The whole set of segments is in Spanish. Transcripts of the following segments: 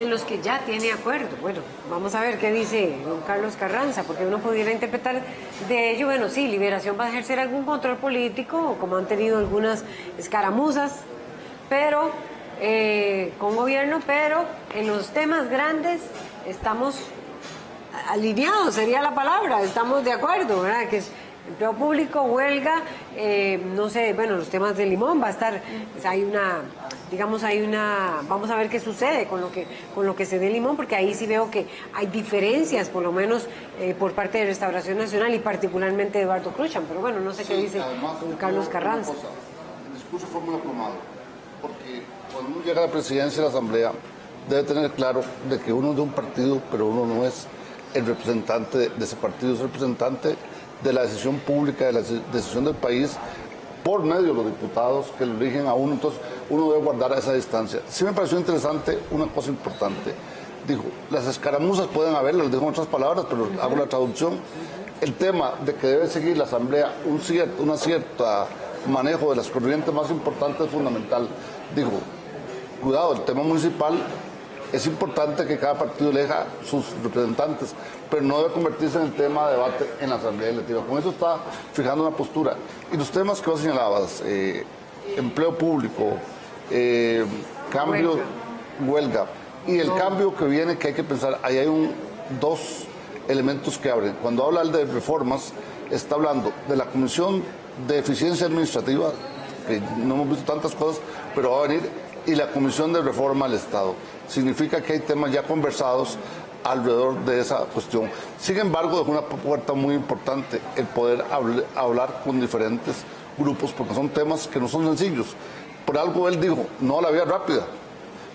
En los que ya tiene acuerdo. Bueno, vamos a ver qué dice don Carlos Carranza, porque uno pudiera interpretar de ello, bueno, sí, Liberación va a ejercer algún control político, como han tenido algunas escaramuzas, pero con gobierno, pero en los temas grandes estamos alineados, sería la palabra, estamos de acuerdo, ¿verdad? Que es empleo público, huelga, no sé, bueno, los temas de Limón va a estar, pues vamos a ver qué sucede con lo que se dé Limón, porque ahí sí veo que hay diferencias, por lo menos por parte de Restauración Nacional y particularmente de Eduardo Cruchan, pero bueno, no sé qué dice don Carlos Carranza. El discurso fue muy aplomado, porque cuando uno llega a la presidencia de la Asamblea, debe tener claro de que uno es de un partido, pero uno no es el representante de ese partido, es el representante de la decisión pública, de la decisión del país, por medio de los diputados que lo eligen a uno. Entonces uno debe guardar a esa distancia. Sí me pareció interesante una cosa importante. Dijo, las escaramuzas pueden haber, las dijo en otras palabras, pero hago la traducción. El tema de que debe seguir la Asamblea un cierto manejo de las corrientes más importantes es fundamental. Dijo, cuidado, el tema municipal es importante que cada partido elija sus representantes, pero no debe convertirse en el tema de debate en la Asamblea Legislativa. Con eso está fijando una postura. Y los temas que vos señalabas, empleo público, cambio, huelga, y el cambio que viene, que hay que pensar, ahí hay dos elementos que abren. Cuando habla de reformas, está hablando de la Comisión de Eficiencia Administrativa, que no hemos visto tantas cosas, pero va a venir, y la Comisión de Reforma al Estado. Significa que hay temas ya conversados alrededor de esa cuestión. Sin embargo, es una puerta muy importante el poder hablar con diferentes grupos, porque son temas que no son sencillos. Por algo él dijo, no la vía rápida.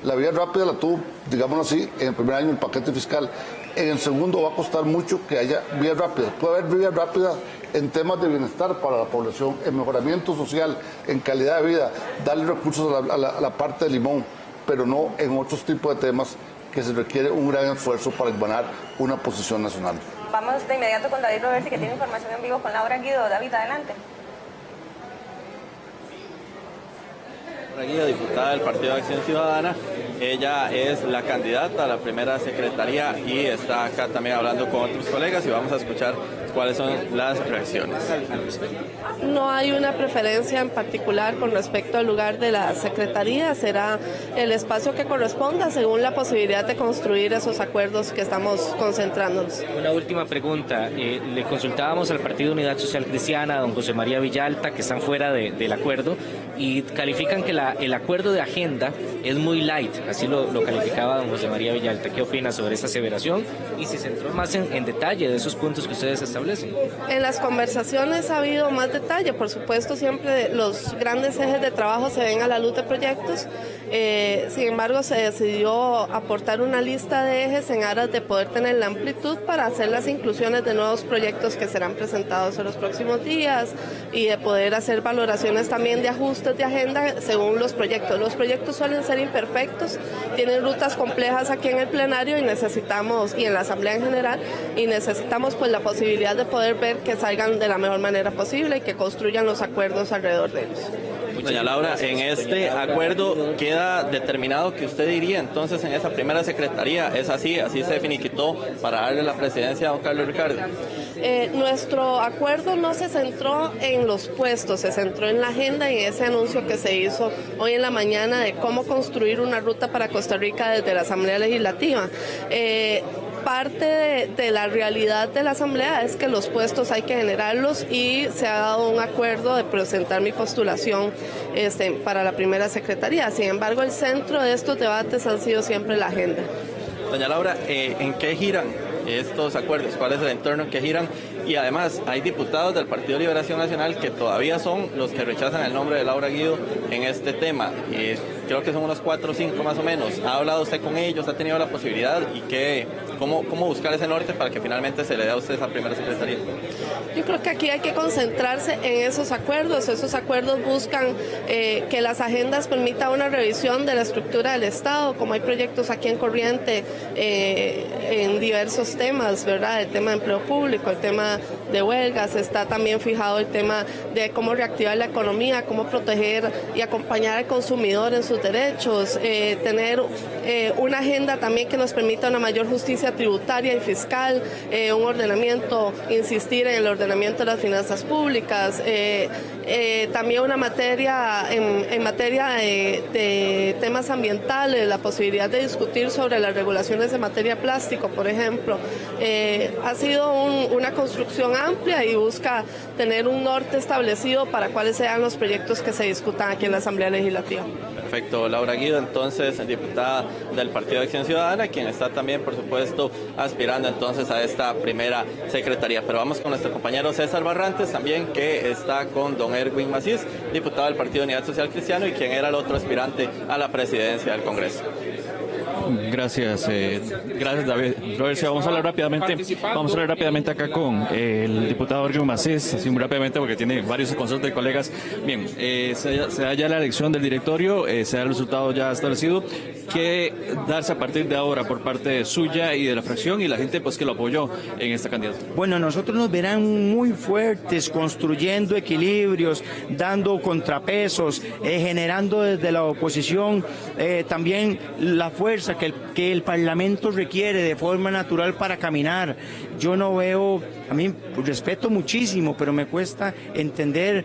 La vía rápida la tuvo, digámoslo así, en el primer año el paquete fiscal. En el segundo va a costar mucho que haya vía rápida. Puede haber vía rápida en temas de bienestar para la población, en mejoramiento social, en calidad de vida, darle recursos a la parte de Limón, pero no en otros tipos de temas que se requiere un gran esfuerzo para ganar una posición nacional. Vamos de inmediato con David Roversi, que tiene información en vivo con Laura Guido. David, adelante. Laura Guido, diputada del Partido de Acción Ciudadana. Ella es la candidata a la primera secretaría y está acá también hablando con otros colegas y vamos a escuchar cuáles son las reacciones. No hay una preferencia en particular con respecto al lugar de la secretaría, será el espacio que corresponda según la posibilidad de construir esos acuerdos que estamos concentrándonos. Una última pregunta, le consultábamos al Partido Unidad Social Cristiana, a don José María Villalta, que están fuera del acuerdo y califican que el acuerdo de agenda es muy light, así lo calificaba don José María Villalta. ¿Qué opina sobre esa aseveración y si se entró más en detalle de esos puntos que ustedes establecen? En las conversaciones ha habido más detalle, por supuesto siempre los grandes ejes de trabajo se ven a la luz de proyectos, sin embargo se decidió aportar una lista de ejes en aras de poder tener la amplitud para hacer las inclusiones de nuevos proyectos que serán presentados en los próximos días y de poder hacer valoraciones también de ajustes de agenda según los proyectos. Los proyectos suelen ser imperfectos, tienen rutas complejas aquí en el plenario y necesitamos, y en la Asamblea en general, y necesitamos pues la posibilidad de poder ver que salgan de la mejor manera posible y que construyan los acuerdos alrededor de ellos. Doña Laura, en este acuerdo queda determinado que usted diría entonces en esa primera secretaría, ¿es así se finiquitó para darle la presidencia a don Carlos Ricardo? Nuestro acuerdo no se centró en los puestos, se centró en la agenda y ese anuncio que se hizo hoy en la mañana de cómo construir una ruta para Costa Rica desde la Asamblea Legislativa. Parte de la realidad de la Asamblea es que los puestos hay que generarlos y se ha dado un acuerdo de presentar mi postulación para la primera secretaría. Sin embargo, el centro de estos debates han sido siempre la agenda. Doña Laura, ¿en qué giran estos acuerdos? ¿Cuál es el entorno en que giran? Y además, hay diputados del Partido de Liberación Nacional que todavía son los que rechazan el nombre de Laura Guido en este tema. Creo que son unos 4 o 5 más o menos. ¿Ha hablado usted con ellos? ¿Ha tenido la posibilidad? ¿Y cómo buscar ese norte para que finalmente se le dé a usted esa primera secretaría? Yo creo que aquí hay que concentrarse en esos acuerdos. Esos acuerdos buscan que las agendas permitan una revisión de la estructura del Estado, como hay proyectos aquí en Corriente en diversos temas, ¿verdad? El tema de empleo público, el tema de huelgas, está también fijado el tema de cómo reactivar la economía, cómo proteger y acompañar al consumidor en sus derechos, tener una agenda también que nos permita una mayor justicia tributaria y fiscal, un ordenamiento, insistir en el ordenamiento de las finanzas públicas, también una materia en materia de temas ambientales, la posibilidad de discutir sobre las regulaciones de materia plástico, por ejemplo. Ha sido una construcción amplia y busca tener un norte establecido para cuáles sean los proyectos que se discutan aquí en la Asamblea Legislativa. Perfecto, Laura Guido, entonces diputada del Partido de Acción Ciudadana, quien está también, por supuesto, aspirando entonces a esta primera secretaría. Pero vamos con nuestro compañero César Barrantes también, que está con don Erwin Macís, diputado del Partido de Unidad Social Cristiano y quien era el otro aspirante a la presidencia del Congreso. Gracias, gracias David. Robert, vamos a hablar rápidamente acá con el diputado Erwin Macís, así muy rápidamente porque tiene varios consultas de colegas. Bien, se da ya la elección del directorio, se da el resultado ya establecido. ¿Qué darse a partir de ahora por parte suya y de la fracción y la gente pues que lo apoyó en esta candidatura? Bueno, nosotros nos verán muy fuertes, construyendo equilibrios, dando contrapesos, generando desde la oposición también la fuerza que el Parlamento requiere de forma natural para caminar. Yo no veo, a mí respeto muchísimo, pero me cuesta entender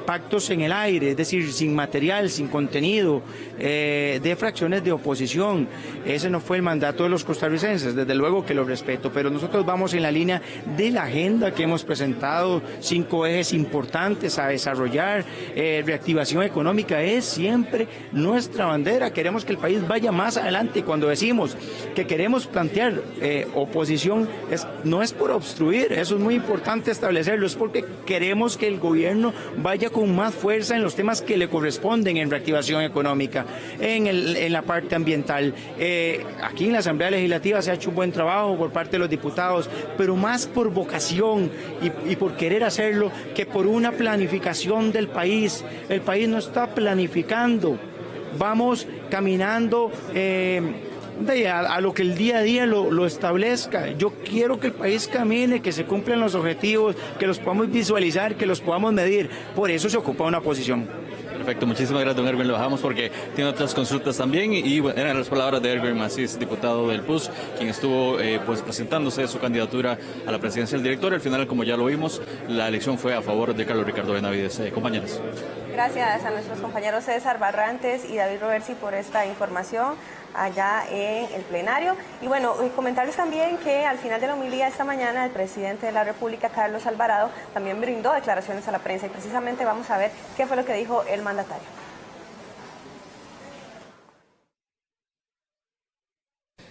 pactos en el aire, es decir, sin material, sin contenido, de fracciones de oposición. Ese no fue el mandato de los costarricenses, desde luego que lo respeto, pero nosotros vamos en la línea de la agenda que hemos presentado, 5 ejes importantes a desarrollar. Reactivación económica es siempre nuestra bandera, queremos que el país vaya más adelante. Cuando decimos que queremos plantear oposición, no es por obstruir, eso es muy importante establecerlo, es porque queremos que el gobierno vaya con más fuerza en los temas que le corresponden en reactivación económica, en la parte ambiental. Aquí en la Asamblea Legislativa se ha hecho un buen trabajo por parte de los diputados, pero más por vocación y por querer hacerlo que por una planificación del país. El país no está planificando, vamos caminando a lo que el día a día lo establezca. Yo quiero que el país camine, que se cumplan los objetivos, que los podamos visualizar, que los podamos medir. Por eso se ocupa una posición. Perfecto, muchísimas gracias, don Erwin. Lo dejamos porque tiene otras consultas también y bueno, eran las palabras de Erwin Macís, diputado del PUS, quien estuvo pues presentándose su candidatura a la presidencia del directorio. Al final, como ya lo vimos, la elección fue a favor de Carlos Ricardo Benavides. Compañeros. Gracias a nuestros compañeros César Barrantes y David Roversi por esta información allá en el plenario. Y bueno, comentarles también que al final de la homilía esta mañana el presidente de la República, Carlos Alvarado, también brindó declaraciones a la prensa y precisamente vamos a ver qué fue lo que dijo el mandatario.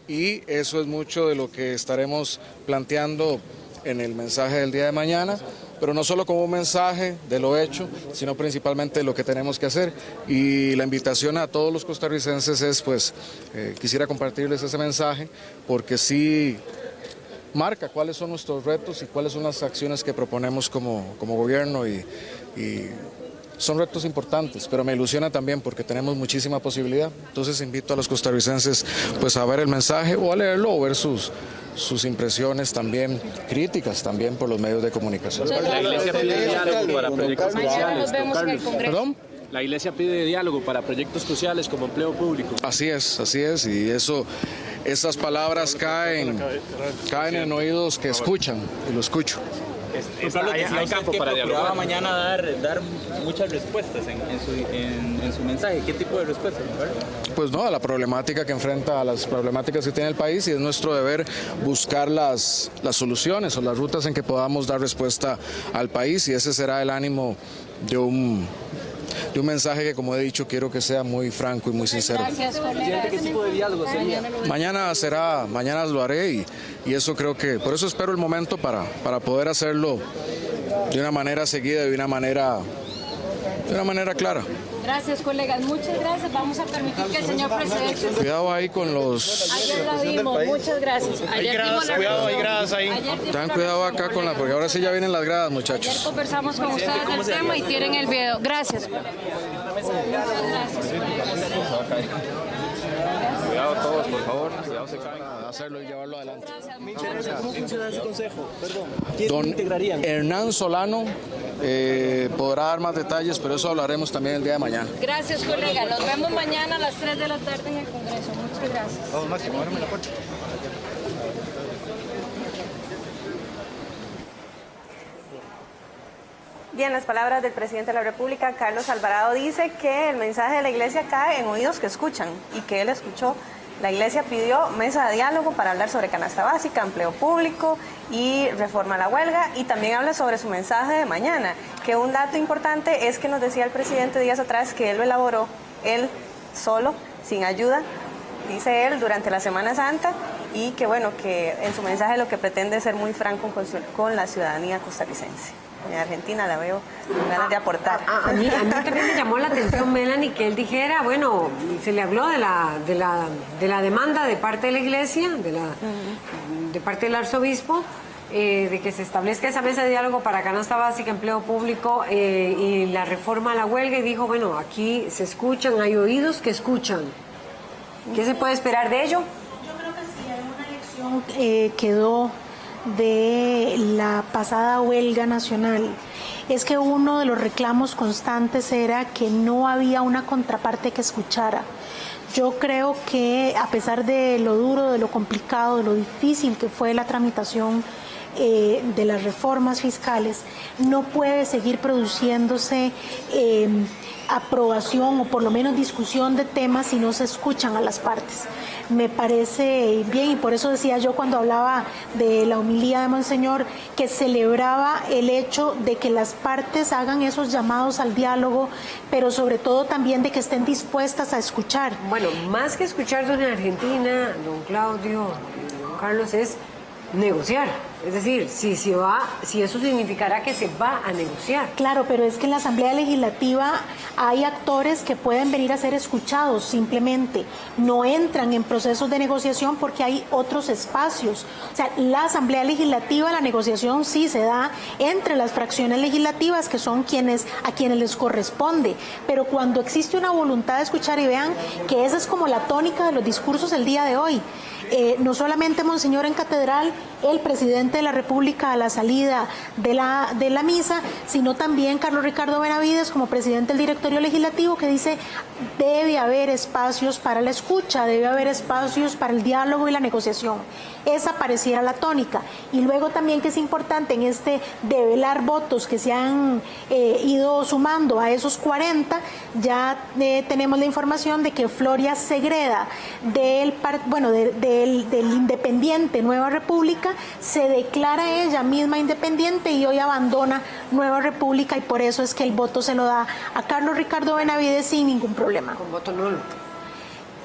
Y eso es mucho de lo que estaremos planteando en el mensaje del día de mañana, pero no solo como un mensaje de lo hecho, sino principalmente de lo que tenemos que hacer. Y la invitación a todos los costarricenses es, pues, quisiera compartirles ese mensaje, porque sí marca cuáles son nuestros retos y cuáles son las acciones que proponemos como gobierno y son retos importantes, pero me ilusiona también porque tenemos muchísima posibilidad. Entonces invito a los costarricenses pues a ver el mensaje o a leerlo o ver sus impresiones también, críticas también por los medios de comunicación. La Iglesia pide diálogo para proyectos cruciales. ¿Perdón? La Iglesia pide diálogo para proyectos cruciales como empleo público. Así es, y esas palabras caen en oídos que escuchan, y lo escucho. Hay campo para dialogar. Mañana dar muchas respuestas en su mensaje. ¿Qué tipo de respuestas? Pues no, a la problemática que enfrenta, a las problemáticas que tiene el país, y es nuestro deber buscar las soluciones o las rutas en que podamos dar respuesta al país, y ese será el ánimo de un mensaje que, como he dicho, quiero que sea muy franco y muy sincero. ¿Qué tipo de diálogo sería? Mañana lo haré y eso creo que, por eso espero el momento para poder hacerlo de una manera seguida y de una manera clara. Gracias, colegas. Muchas gracias. Vamos a permitir que el señor presidente... Cuidado ahí con los... Ayer la vimos. Muchas gracias. Hay gradas ahí. Ten cuidado acá porque ahora sí ya vienen las gradas, muchachos. Ayer conversamos con ustedes del tema y tienen el video. Gracias. Cuidado todos. por favor, a hacerlo y llevarlo adelante. ¿Cómo funciona ese consejo? Perdón. Don integrarían? Hernán Solano podrá dar más detalles, pero eso hablaremos también el día de mañana. Gracias, colega. Nos vemos mañana a las 3 de la tarde en el Congreso. Muchas gracias. Vamos, Máximo, ábreme la puerta. Bien, las palabras del presidente de la República, Carlos Alvarado, dice que el mensaje de la Iglesia cae en oídos que escuchan y que él escuchó. La Iglesia pidió mesa de diálogo para hablar sobre canasta básica, empleo público y reforma a la huelga, y también habla sobre su mensaje de mañana, que un dato importante es que nos decía el presidente días atrás que él lo elaboró, él solo, sin ayuda, dice él, durante la Semana Santa, y que bueno, que en su mensaje lo que pretende es ser muy franco con la ciudadanía costarricense. En Argentina la veo con ganas de aportar. A mí también me llamó la atención, Melanie, que él dijera, bueno, se le habló de la demanda de parte de la Iglesia, de parte del arzobispo, de que se establezca esa mesa de diálogo para canasta básica, empleo público y la reforma a la huelga, y dijo, bueno, aquí se escuchan, hay oídos que escuchan. ¿Qué se puede esperar de ello? Yo creo que sí, hay una lección quedó de la pasada huelga nacional. Es que uno de los reclamos constantes era que no había una contraparte que escuchara. Yo creo que a pesar de lo duro, de lo complicado, de lo difícil que fue la tramitación de las reformas fiscales, no puede seguir produciéndose aprobación o por lo menos discusión de temas si no se escuchan a las partes. Me parece bien, y por eso decía yo cuando hablaba de la homilía de Monseñor que celebraba el hecho de que las partes hagan esos llamados al diálogo, pero sobre todo también de que estén dispuestas a escuchar. Bueno, más que escuchar, doña Argentina, don Claudio, don Carlos, es negociar. Es decir, si eso significará que se va a negociar. Claro, pero es que en la Asamblea Legislativa hay actores que pueden venir a ser escuchados, simplemente no entran en procesos de negociación porque hay otros espacios. O sea, la Asamblea Legislativa, la negociación sí se da entre las fracciones legislativas, que son a quienes les corresponde, pero cuando existe una voluntad de escuchar, y vean que esa es como la tónica de los discursos del día de hoy. No solamente Monseñor en Catedral, el presidente de la República a la salida de la misa, sino también Carlos Ricardo Benavides como presidente del directorio legislativo, que dice debe haber espacios para la escucha, debe haber espacios para el diálogo y la negociación. Esa pareciera la tónica. Y luego también que es importante en este develar votos que se han ido sumando a esos 40, ya tenemos la información de que Floria Segreda del Independiente Nueva República se declara ella misma independiente y hoy abandona Nueva República, y por eso es que el voto se lo da a Carlos Ricardo Benavides sin ningún problema. Con voto nulo.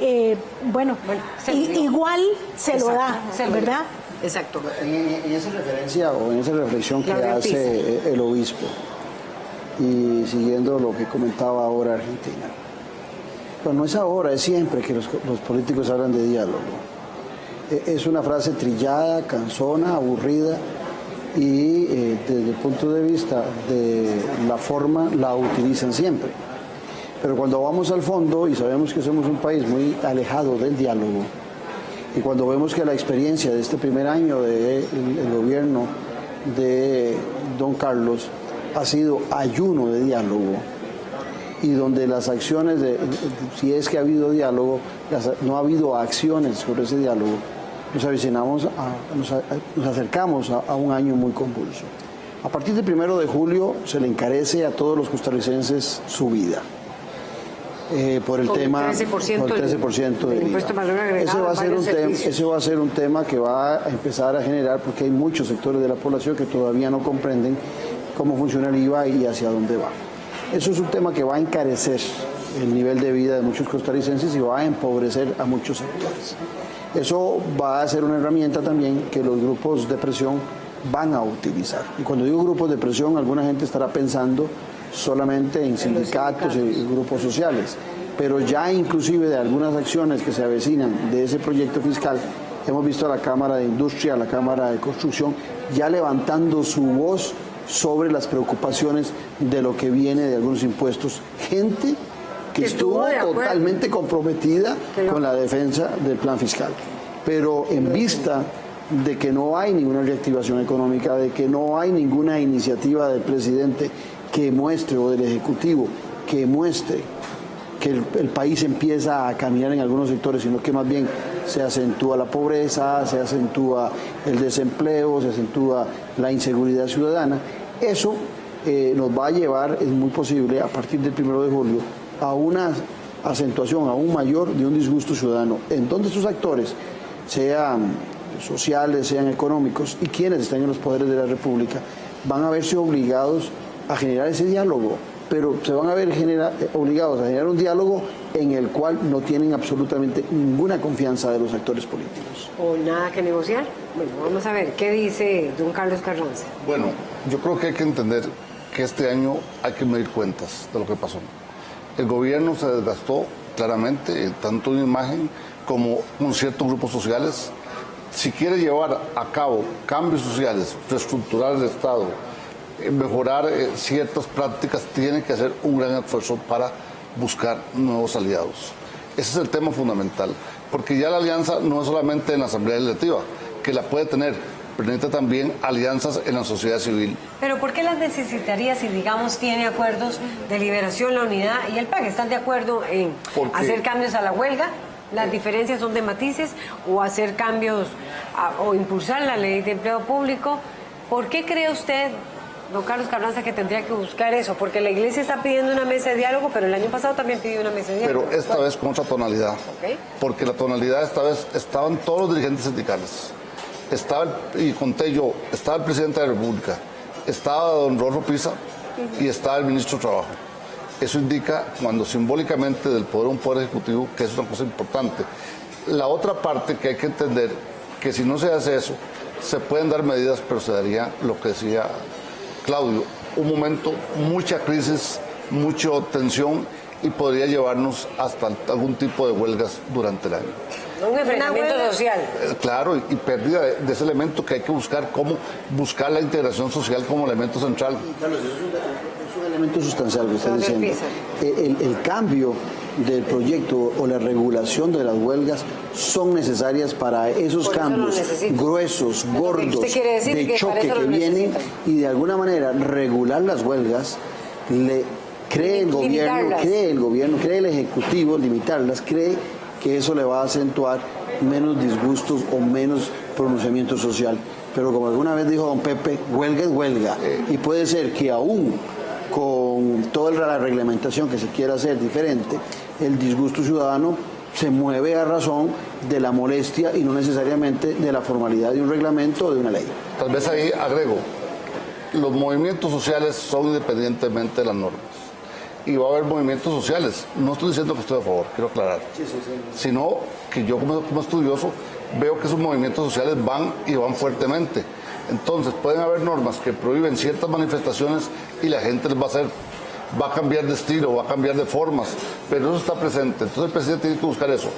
Igual se lo da, ¿verdad? Exacto. En esa referencia o en esa reflexión que hace el obispo, y siguiendo lo que comentaba ahora Argentina, pero no es ahora, es siempre que los políticos hablan de diálogo. Es una frase trillada, cansona, aburrida, y desde el punto de vista de la forma la utilizan siempre. Pero cuando vamos al fondo y sabemos que somos un país muy alejado del diálogo, y cuando vemos que la experiencia de este primer año del gobierno de don Carlos ha sido ayuno de diálogo, y donde las acciones, si es que ha habido diálogo, no ha habido acciones sobre ese diálogo, nos acercamos a un año muy convulso. A partir del 1 de julio se le encarece a todos los costarricenses su vida. Por el tema 13% de impuesto valor agregado. Ese va a ser un tema que va a empezar a generar, porque hay muchos sectores de la población que todavía no comprenden cómo funciona el IVA y hacia dónde va. Eso es un tema que va a encarecer el nivel de vida de muchos costarricenses y va a empobrecer a muchos sectores. Eso va a ser una herramienta también que los grupos de presión van a utilizar. Y cuando digo grupos de presión, alguna gente estará pensando solamente en sindicatos y grupos sociales, pero ya inclusive de algunas acciones que se avecinan de ese proyecto fiscal, hemos visto a la Cámara de Industria, a la Cámara de Construcción, ya levantando su voz sobre las preocupaciones de lo que viene de algunos impuestos. Gente que estuvo totalmente comprometida con la defensa del plan fiscal. Pero en vista de que no hay ninguna reactivación económica, de que no hay ninguna iniciativa del presidente que muestre, o del Ejecutivo, que muestre que el país empieza a caminar en algunos sectores, sino que más bien se acentúa la pobreza, se acentúa el desempleo, se acentúa la inseguridad ciudadana. Eso nos va a llevar, es muy posible, a partir del 1 de julio, a una acentuación aún mayor de un disgusto ciudadano, en donde estos actores, sean sociales, sean económicos, y quienes están en los poderes de la República, van a verse obligados a generar ese diálogo, pero se van a ver obligados a generar un diálogo en el cual no tienen absolutamente ninguna confianza de los actores políticos. ¿O nada que negociar? Bueno, vamos a ver, ¿qué dice don Carlos Carranza? Bueno, yo creo que hay que entender que este año hay que medir cuentas de lo que pasó. El gobierno se desgastó claramente, tanto en imagen como con ciertos grupos sociales. Si quiere llevar a cabo cambios sociales, reestructurar el Estado, mejorar ciertas prácticas, tiene que hacer un gran esfuerzo para buscar nuevos aliados. Ese es el tema fundamental, porque ya la alianza no es solamente en la Asamblea Legislativa, que la puede tener, pero necesita también alianzas en la sociedad civil. ¿Pero por qué las necesitaría si, digamos, tiene acuerdos de Liberación, la Unidad y el PAC? ¿Están de acuerdo en hacer cambios a la huelga? ¿Las diferencias son de matices? ¿O hacer cambios o impulsar la ley de empleo público? ¿Por qué cree usted, don Carlos Carranza, que tendría que buscar eso? Porque la Iglesia está pidiendo una mesa de diálogo, pero el año pasado también pidió una mesa de diálogo. Pero esta vez con otra tonalidad. Okay. Porque la tonalidad esta vez estaban todos los dirigentes sindicales. Y conté yo, estaba el presidente de la República, estaba don Rolfo Pisa y estaba el ministro de Trabajo. Eso indica, cuando simbólicamente del poder un poder ejecutivo, que es una cosa importante. La otra parte que hay que entender, que si no se hace eso, se pueden dar medidas, pero se daría lo que decía Claudio, un momento, mucha crisis, mucha tensión, y podría llevarnos hasta algún tipo de huelgas durante el año. Un enfrentamiento social. Claro, y pérdida de ese elemento que hay que buscar, cómo buscar la integración social como elemento central. Carlos, es un elemento sustancial que usted diciendo. El cambio del proyecto o la regulación de las huelgas son necesarias para esos cambios gruesos, gordos, de choque que vienen, y de alguna manera regular las huelgas cree el gobierno, cree el Ejecutivo, limitarlas, cree que eso le va a acentuar menos disgustos o menos pronunciamiento social. Pero como alguna vez dijo don Pepe, huelga es huelga. Y puede ser que aún con toda la reglamentación que se quiera hacer diferente, el disgusto ciudadano se mueve a razón de la molestia y no necesariamente de la formalidad de un reglamento o de una ley. Tal vez ahí agrego, los movimientos sociales son independientemente de las normas. Y va a haber movimientos sociales. No estoy diciendo que estoy a favor, quiero aclarar. Sino que yo como estudioso veo que esos movimientos sociales van fuertemente. Entonces pueden haber normas que prohíben ciertas manifestaciones y la gente les va a cambiar de estilo, va a cambiar de formas, pero eso está presente. Entonces el presidente tiene que buscar eso.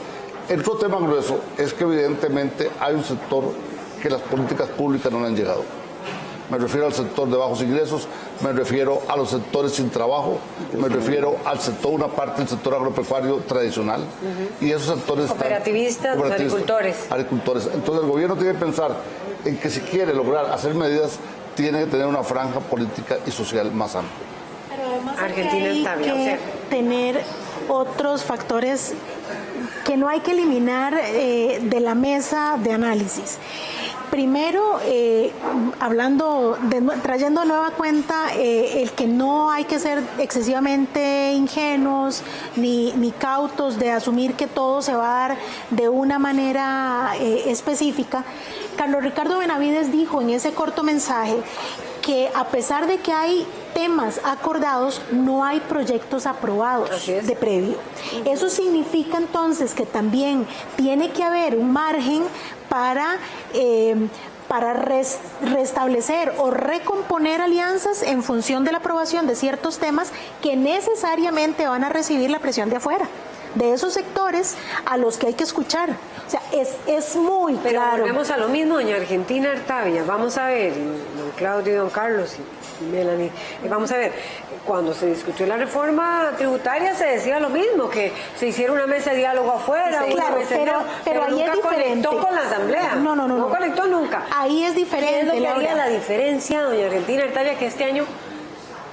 El otro tema grueso es que evidentemente hay un sector que las políticas públicas no le han llegado. Me refiero al sector de bajos ingresos, me refiero a los sectores sin trabajo, me refiero al sector, una parte del sector agropecuario tradicional, y esos sectores cooperativistas, los agricultores. Entonces el gobierno tiene que pensar en que si quiere lograr hacer medidas, tiene que tener una franja política y social más amplia. Pero además Argentina está bien, hay que tener otros factores que no hay que eliminar de la mesa de análisis. Primero, trayendo nueva cuenta el que no hay que ser excesivamente ingenuos ni cautos de asumir que todo se va a dar de una manera específica. Carlos Ricardo Benavides dijo en ese corto mensaje que a pesar de que hay temas acordados, no hay proyectos aprobados de previo. Eso significa entonces que también tiene que haber un margen para restablecer o recomponer alianzas en función de la aprobación de ciertos temas que necesariamente van a recibir la presión de afuera, de esos sectores a los que hay que escuchar. O sea, es muy Pero claro. volvemos a lo mismo, doña Argentina Artavia. Vamos a ver, don Claudio y don Carlos, Melanie, vamos a ver, cuando se discutió la reforma tributaria se decía lo mismo, que se hiciera una mesa de diálogo afuera, Sí, claro, pero ahí nunca es diferente. conectó con la asamblea. No conectó nunca. Ahí es diferente. ¿Qué es lo que haría Laura? la diferencia, doña Argentina Artavia, que este año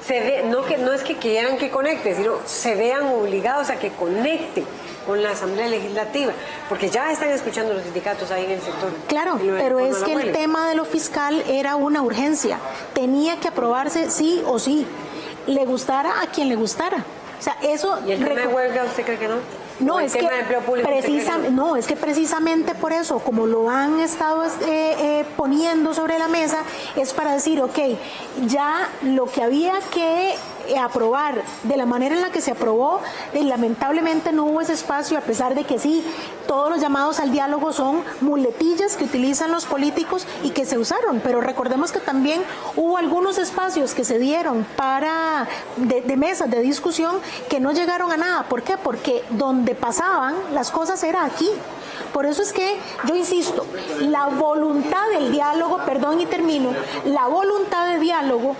se ve, no es que quieran que conecte, sino se vean obligados a que conecte con la Asamblea Legislativa, porque ya están escuchando los sindicatos ahí en el sector. Claro, pero es que el tema de lo fiscal era una urgencia, tenía que aprobarse sí o sí, le gustara a quien le gustara. O sea, eso... ¿Y el tema de huelga usted cree que no? No, el es tema que de empleo público, no, es que precisamente por eso, como lo han estado poniendo sobre la mesa, es para decir, ok, ya lo que había que aprobar de la manera en la que se aprobó, lamentablemente no hubo ese espacio, a pesar de que sí, todos los llamados al diálogo son muletillas que utilizan los políticos y que se usaron, pero recordemos que también hubo algunos espacios que se dieron para de mesas de discusión que no llegaron a nada. ¿Por qué? Porque donde pasaban las cosas era aquí. Por eso es que yo insisto, la voluntad del diálogo, perdón y termino, la voluntad de diálogo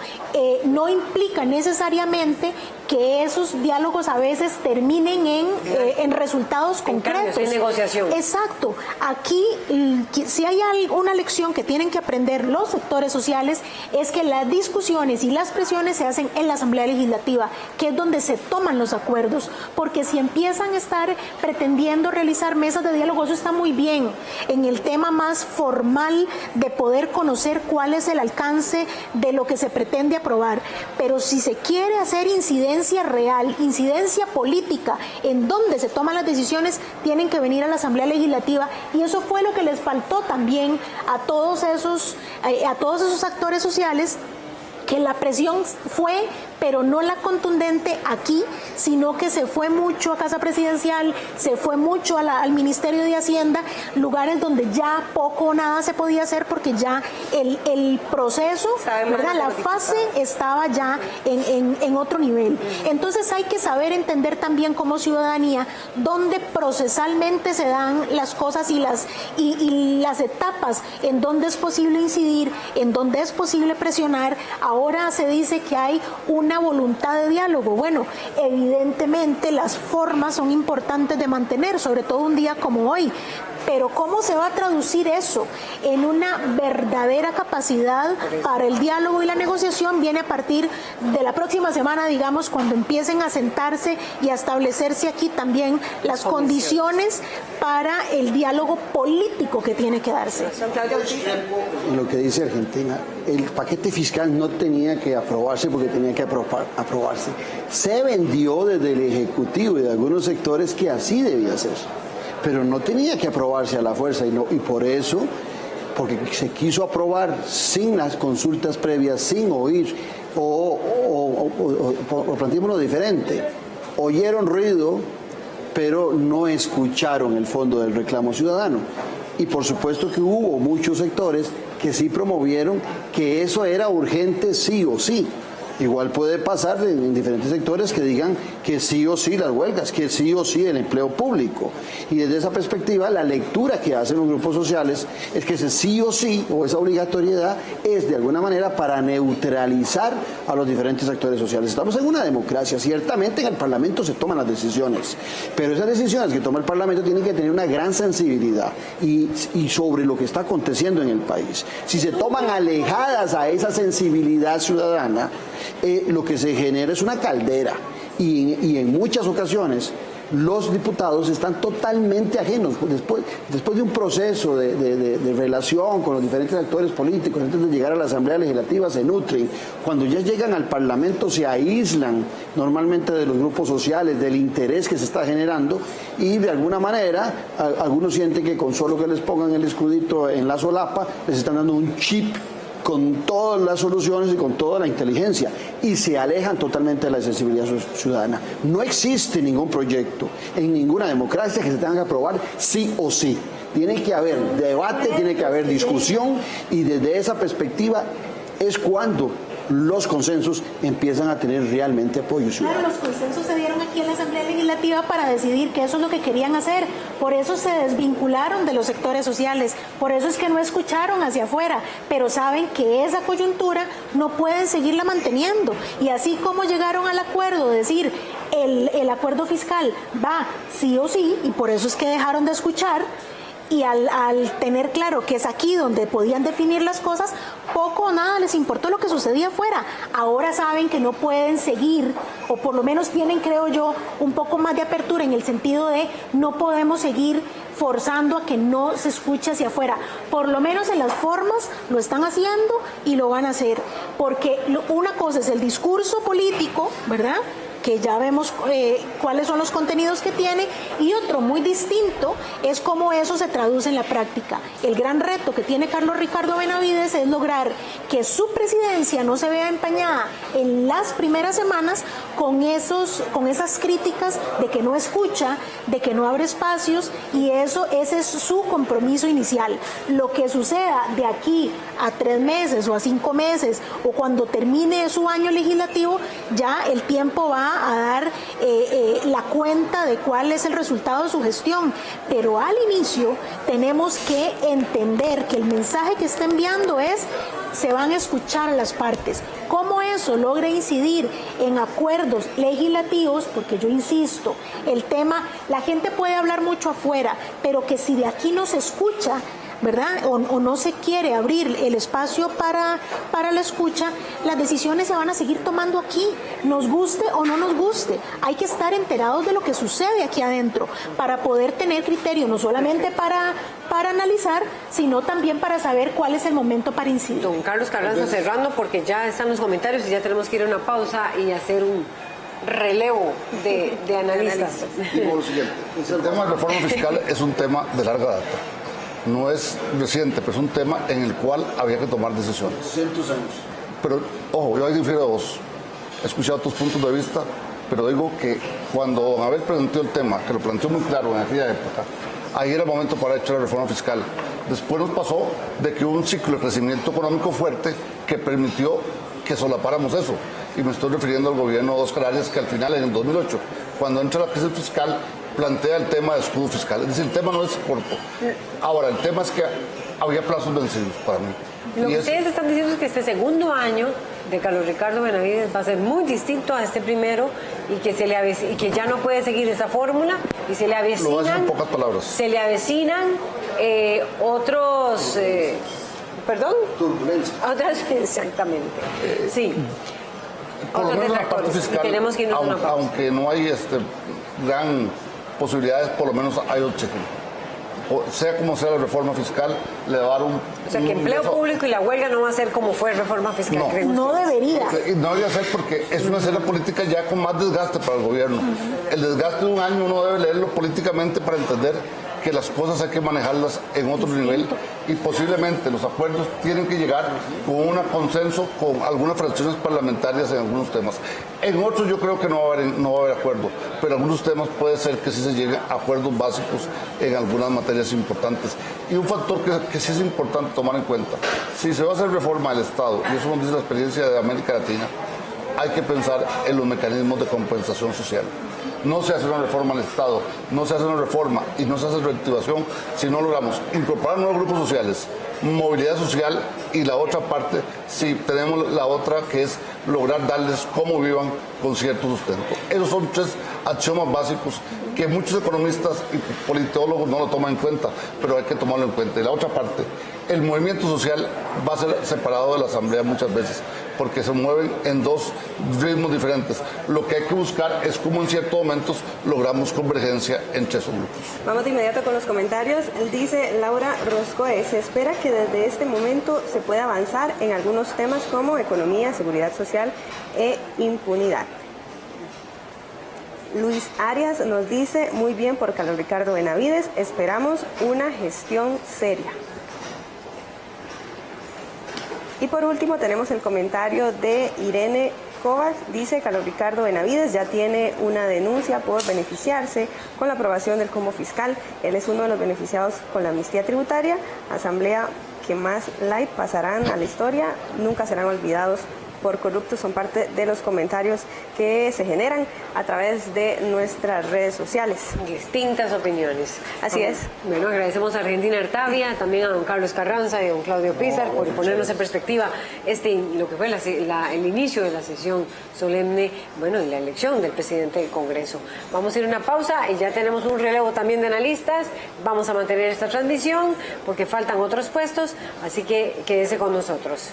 no implica necesariamente que esos diálogos a veces terminen en resultados concretos. En negociación. Exacto. Aquí, si hay una lección que tienen que aprender los sectores sociales, es que las discusiones y las presiones se hacen en la Asamblea Legislativa, que es donde se toman los acuerdos, porque si empiezan a estar pretendiendo realizar mesas de diálogo, eso está muy bien, en el tema más formal de poder conocer cuál es el alcance de lo que se pretende aprobar, pero si se quiere hacer incidencia real, incidencia política, en donde se toman las decisiones, tienen que venir a la Asamblea Legislativa, y eso fue lo que les faltó también a todos esos actores sociales, que la presión fue, pero no la contundente aquí, sino que se fue mucho a Casa Presidencial, se fue mucho al Ministerio de Hacienda, lugares donde ya poco o nada se podía hacer porque ya el proceso, ¿verdad? La fase estaba ya en otro nivel. Entonces hay que saber entender también como ciudadanía dónde procesalmente se dan las cosas y las etapas en donde es posible incidir, en donde es posible presionar. Ahora se dice que hay una voluntad de diálogo. Bueno, evidentemente las formas son importantes de mantener, sobre todo un día como hoy. Pero ¿cómo se va a traducir eso en una verdadera capacidad para el diálogo y la negociación? Viene a partir de la próxima semana, digamos, cuando empiecen a sentarse y a establecerse aquí también las condiciones para el diálogo político que tiene que darse. Lo que dice Argentina, el paquete fiscal no tenía que aprobarse porque tenía que aprobarse. Se vendió desde el Ejecutivo y de algunos sectores que así debía ser, pero no tenía que aprobarse a la fuerza y por eso, porque se quiso aprobar sin las consultas previas, sin oír, o planteémoslo diferente, oyeron ruido, pero no escucharon el fondo del reclamo ciudadano. Y por supuesto que hubo muchos sectores que sí promovieron que eso era urgente sí o sí. Igual puede pasar en diferentes sectores que digan que sí o sí las huelgas, que sí o sí el empleo público. Y desde esa perspectiva, la lectura que hacen los grupos sociales es que ese sí o sí, o esa obligatoriedad, es de alguna manera para neutralizar a los diferentes actores sociales. Estamos en una democracia, ciertamente en el Parlamento se toman las decisiones, pero esas decisiones que toma el Parlamento tienen que tener una gran sensibilidad y sobre lo que está aconteciendo en el país. Si se toman alejadas a esa sensibilidad ciudadana, lo que se genera es una caldera y en muchas ocasiones los diputados están totalmente ajenos después de un proceso de relación con los diferentes actores políticos. Antes de llegar a la Asamblea Legislativa se nutren, cuando ya llegan al Parlamento se aíslan normalmente de los grupos sociales, del interés que se está generando, y de alguna manera algunos sienten que con solo que les pongan el escudito en la solapa les están dando un chip con todas las soluciones y con toda la inteligencia, y se alejan totalmente de la sensibilidad ciudadana. No existe ningún proyecto en ninguna democracia que se tenga que aprobar sí o sí. Tiene que haber debate, tiene que haber discusión, y desde esa perspectiva es cuando los consensos empiezan a tener realmente apoyo ciudadano. Claro, los consensos se dieron aquí en la Asamblea Legislativa para decidir que eso es lo que querían hacer. Por eso se desvincularon de los sectores sociales, por eso es que no escucharon hacia afuera, pero saben que esa coyuntura no pueden seguirla manteniendo. Y así como llegaron al acuerdo de decir el acuerdo fiscal va sí o sí, y por eso es que dejaron de escuchar, y al tener claro que es aquí donde podían definir las cosas, poco o nada les importó lo que sucedía afuera. Ahora saben que no pueden seguir, o por lo menos tienen, creo yo, un poco más de apertura en el sentido de no podemos seguir forzando a que no se escuche hacia afuera. Por lo menos en las formas lo están haciendo y lo van a hacer. Porque una cosa es el discurso político, ¿verdad?, que ya vemos cuáles son los contenidos que tiene, y otro muy distinto es cómo eso se traduce en la práctica. El gran reto que tiene Carlos Ricardo Benavides es lograr que su presidencia no se vea empañada en las primeras semanas con esas críticas de que no escucha, de que no abre espacios, y ese es su compromiso inicial. Lo que suceda de aquí a 3 meses o a 5 meses o cuando termine su año legislativo, ya el tiempo va a dar la cuenta de cuál es el resultado de su gestión. Pero al inicio tenemos que entender que el mensaje que está enviando es: se van a escuchar las partes. ¿Cómo eso logra incidir en acuerdos legislativos? Porque yo insisto, el tema, la gente puede hablar mucho afuera, pero que si de aquí no se escucha, ¿verdad?, o no se quiere abrir el espacio para la escucha, las decisiones se van a seguir tomando aquí, nos guste o no nos guste. Hay que estar enterados de lo que sucede aquí adentro para poder tener criterio, no solamente para analizar, sino también para saber cuál es el momento para incidir. Don Carlos Carranza, cerrando, porque ya están los comentarios y ya tenemos que ir a una pausa y hacer un relevo de analistas. Digo lo siguiente, el tema de reforma fiscal es un tema de larga data. No es reciente, pero es un tema en el cual había que tomar decisiones. 200 años. Pero, ojo, yo ahí difiero de vos. He escuchado tus puntos de vista, pero digo que cuando don Abel planteó el tema, que lo planteó muy claro en aquella época, ahí era el momento para echar la reforma fiscal. Después nos pasó de que hubo un ciclo de crecimiento económico fuerte que permitió que solapáramos eso. Y me estoy refiriendo al gobierno de Óscar Arias, que al final, en el 2008, cuando entra la crisis fiscal, plantea el tema de escudo fiscal. Es decir, el tema no es corto. Ahora, el tema es que había plazos vencidos para mí. Lo que ustedes están diciendo es que este segundo año de Carlos Ricardo Benavides va a ser muy distinto a este primero, y que ya no puede seguir esa fórmula, y se le avecinan, lo voy a decir en pocas palabras, se le avecinan otros perdón, turbulencias. Exactamente. Sí. Por lo menos la parte fiscal, tenemos que irnos a una pausa. Aunque no hay gran posibilidades, por lo menos hay oxígeno. Sea como sea la reforma fiscal, le va a dar un... O sea, que empleo público y la huelga no va a ser como fue reforma fiscal. No debería. No debería ser, porque es una escena política ya con más desgaste para el gobierno. El desgaste de un año uno debe leerlo políticamente para entender que las cosas hay que manejarlas en otro nivel, y posiblemente los acuerdos tienen que llegar con un consenso con algunas fracciones parlamentarias en algunos temas. En otros yo creo que no va a haber acuerdo, pero en algunos temas puede ser que sí se llegue a acuerdos básicos en algunas materias importantes. Y un factor que sí es importante tomar en cuenta: si se va a hacer reforma del Estado, y eso nos dice la experiencia de América Latina, hay que pensar en los mecanismos de compensación social. No se hace una reforma al Estado, no se hace una reforma y no se hace reactivación si no logramos incorporar nuevos grupos sociales, movilidad social, y la otra parte, si tenemos la otra, que es lograr darles cómo vivan con cierto sustento. Esos son 3 axiomas básicos que muchos economistas y politólogos no lo toman en cuenta, pero hay que tomarlo en cuenta. Y la otra parte, el movimiento social va a ser separado de la Asamblea muchas veces, porque se mueven en 2 ritmos diferentes. Lo que hay que buscar es cómo en ciertos momentos logramos convergencia entre esos grupos. Vamos de inmediato con los comentarios. Dice Laura Roscoe: se espera que desde este momento se pueda avanzar en algunos temas como economía, seguridad social e impunidad. Luis Arias nos dice: muy bien por Carlos Ricardo Benavides, esperamos una gestión seria. Y por último tenemos el comentario de Irene Kovac. Dice: Carlos Ricardo Benavides ya tiene una denuncia por beneficiarse con la aprobación del combo fiscal. Él es uno de los beneficiados con la amnistía tributaria. Asamblea que más light pasarán a la historia, nunca serán olvidados por corruptos son parte de los comentarios que se generan a través de nuestras redes sociales. Distintas opiniones. Así es. Bueno, agradecemos a Argentina Artavia, también a don Carlos Carranza y a don Claudio Pizar por ponernos en perspectiva lo que fue el inicio de la sesión solemne, bueno, y la elección del presidente del Congreso. Vamos a ir a una pausa y ya tenemos un relevo también de analistas. Vamos a mantener esta transmisión porque faltan otros puestos, así que quédese con nosotros.